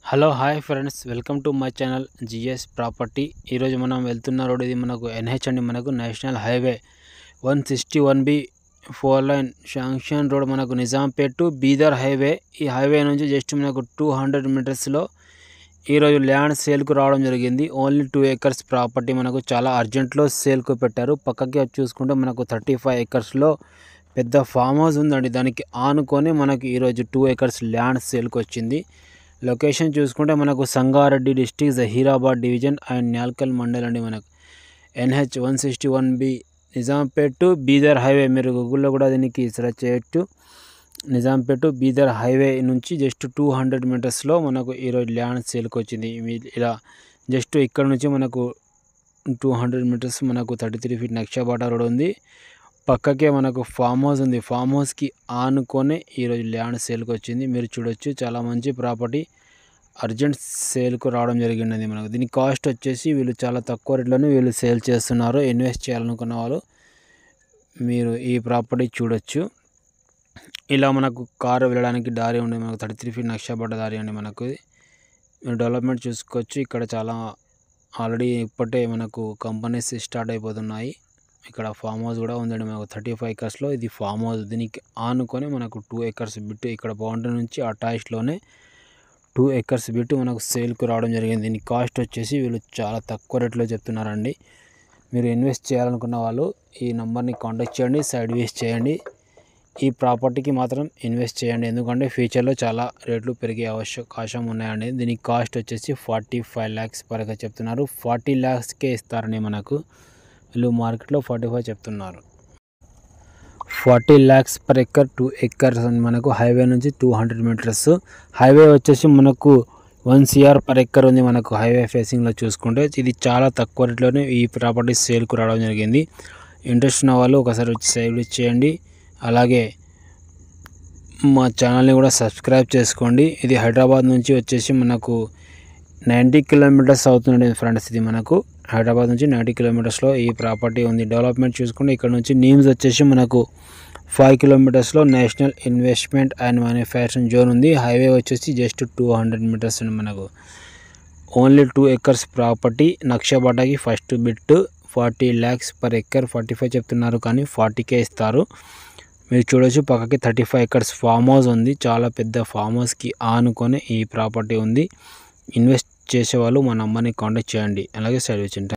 Hello hi friends, welcome to my channel GS property. ఈరోజు మనం వెళ్తున్న రోడ్ ఇది మనకు ఎన్హెచ్ అండి. మనకు national highway 161B 4 lane sanction road మనకు నిజాంపేట్ టు బీదర్ హైవే. ఈ హైవే నుంచి జస్ట్ మనకు 200 మీటర్స్లో ఈరోజు ల్యాండ్ సేల్కు రావడం జరిగింది. ఓన్లీ 2 acres ప్రాపర్టీ మనకు చాలా అర్జెంట్లో సేల్కు పెట్టారు. పక్కకి చూసుకుంటే మనకు 35 acresలో పెద్ద ఫామ్ హౌస్ ఉందండి. దానికి ఆనుకొని మనకు ఈరోజు 2 acres ల్యాండ్ సేల్కి వచ్చింది. లొకేషన్ చూసుకుంటే మనకు Sangareddy district, Zaheerabad division and Nyalkal mandal అండి. మనకు NH 161B Nizampet to Bidar highway. మీరు గూగుల్లో కూడా దీనికి సెర్చ్ చేయొచ్చు. నిజాంపేట్ టు బీదర్ హైవే నుంచి జస్ట్ 200 మీటర్స్లో మనకు ఈరోజు ల్యాండ్ సేల్కి వచ్చింది. ఇలా జస్ట్ ఇక్కడ నుంచి మనకు 200 మీటర్స్ మనకు 33 feet నక్షబాట రోడ్ ఉంది. పక్కకే మనకు ఫామ్ హౌస్ ఉంది. ఫామ్ హౌస్కి ఆనుకొని ఈరోజు ల్యాండ్ సేల్కి వచ్చింది. మీరు చూడొచ్చు, చాలా మంచి ప్రాపర్టీ అర్జెంట్ సేల్కు రావడం జరిగింది. మనకు దీని కాస్ట్ వచ్చేసి వీళ్ళు చాలా తక్కువ రేట్లోనే వీళ్ళు సేల్ చేస్తున్నారు. ఇన్వెస్ట్ చేయాలనుకున్న వాళ్ళు మీరు ఈ ప్రాపర్టీ చూడొచ్చు. ఇలా మనకు కారు వెళ్ళడానికి దారి ఉంది. మనకు 33 feet నక్షబాట దారి అండి. మనకు మీరు డెవలప్మెంట్ చూసుకోవచ్చు. ఇక్కడ చాలా ఆల్రెడీ ఇప్పటే మనకు కంపెనీస్ స్టార్ట్ అయిపోతున్నాయి. ఇక్కడ ఫామ్ హౌస్ కూడా ఉందండి. మనకు 35 acresలో ఇది ఫామ్ హౌస్. దీనికి ఆనుకొని మనకు 2 acres బిట్ ఇక్కడ బౌండరీ నుంచి అటాచ్లోనే 2 acres బిట్ మనకు సేల్కు రావడం జరిగింది. దీని కాస్ట్ వచ్చేసి వీళ్ళు చాలా తక్కువ రేట్లో చెప్తున్నారండి. మీరు ఇన్వెస్ట్ చేయాలనుకున్న వాళ్ళు ఈ నెంబర్ని కాంటాక్ట్ చేయండి, సైడ్ వేస్ట్ చేయండి. ఈ ప్రాపర్టీకి మాత్రం ఇన్వెస్ట్ చేయండి, ఎందుకంటే ఫ్యూచర్లో చాలా రేట్లు పెరిగే అవకాశం ఉన్నాయండి. దీనికి కాస్ట్ వచ్చేసి 45 lakhs పరంగా చెప్తున్నారు. 40 lakhsకే ఇస్తారండి. మనకు వీళ్ళు మార్కెట్లో 45 చెప్తున్నారు. 40 lakhs per acre, 2 acres అని మనకు హైవే నుంచి 200 మీటర్స్. హైవే వచ్చేసి మనకు 1 crore per acre ఉంది. మనకు హైవే ఫేసింగ్లో చూసుకుంటే ఇది చాలా తక్కువ రేట్లోనే ఈ ప్రాపర్టీ సేల్కు రావడం జరిగింది. ఇంట్రెస్ట్ ఉన్న వాళ్ళు ఒకసారి వచ్చి సేవ్ చేయండి. అలాగే మా ఛానల్ని కూడా సబ్స్క్రైబ్ చేసుకోండి. ఇది హైదరాబాద్ నుంచి వచ్చేసి మనకు 90 kilometers అవుతుంది ఫ్రెండ్స్. ఇది మనకు హైదరాబాద్ నుంచి 90 kilometersలో ఈ ప్రాపర్టీ ఉంది. డెవలప్మెంట్ చూసుకుంటే ఇక్కడ నుంచి నీమ్స్ వచ్చేసి మనకు 5 kilometersలో national investment and manufacturing zone ఉంది. హైవే వచ్చేసి జస్ట్ 200 మీటర్స్ ఉంది. మనకు ఓన్లీ 2 acres ప్రాపర్టీ. నక్షబాటకి first bit 40 lakhs per acre. 45 చెప్తున్నారు కానీ 40K ఇస్తారు. మీరు చూడొచ్చు, పక్కకి 35 acres ఫామ్ హౌస్ ఉంది. చాలా పెద్ద ఫామ్ హౌస్కి ఆనుకొని ఈ ప్రాపర్టీ ఉంది. ఇన్వెస్ట్ చేసేవాళ్ళు మా నంబర్ని కాంటాక్ట్ చేయండి, అలాగే సర్వీస్